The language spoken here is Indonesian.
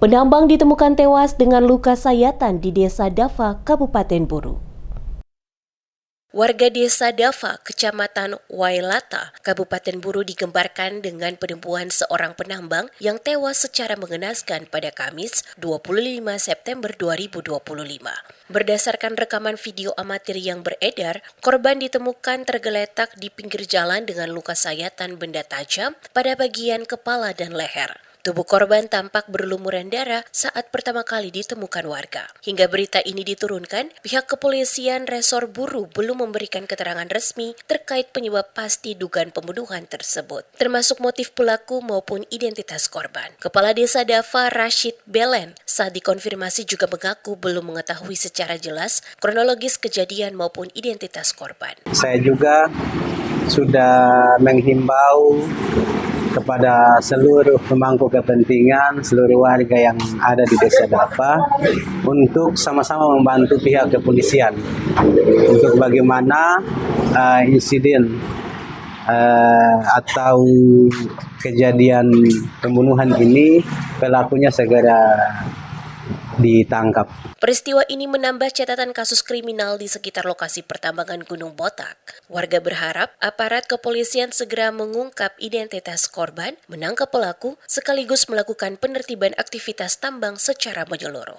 Penambang ditemukan tewas dengan luka sayatan di Desa Dava, Kabupaten Buru. Warga Desa Dava, Kecamatan Wailata, Kabupaten Buru digembarkan dengan penemuan seorang penambang yang tewas secara mengenaskan pada Kamis 25 September 2025. Berdasarkan rekaman video amatir yang beredar, korban ditemukan tergeletak di pinggir jalan dengan luka sayatan benda tajam pada bagian kepala dan leher. Tubuh korban tampak berlumuran darah saat pertama kali ditemukan warga. Hingga berita ini diturunkan, pihak kepolisian Resor Buru belum memberikan keterangan resmi terkait penyebab pasti dugaan pembunuhan tersebut, termasuk motif pelaku maupun identitas korban. Kepala Desa Dava Rashid Belen saat dikonfirmasi juga mengaku belum mengetahui secara jelas kronologis kejadian maupun identitas korban. Saya juga sudah menghimbau kepada seluruh pemangku kepentingan, seluruh warga yang ada di Desa Dava untuk sama-sama membantu pihak kepolisian untuk bagaimana insiden atau kejadian pembunuhan ini pelakunya segera ditangkap. Peristiwa ini menambah catatan kasus kriminal di sekitar lokasi pertambangan Gunung Botak. Warga berharap aparat kepolisian segera mengungkap identitas korban, menangkap pelaku, sekaligus melakukan penertiban aktivitas tambang secara menyeluruh.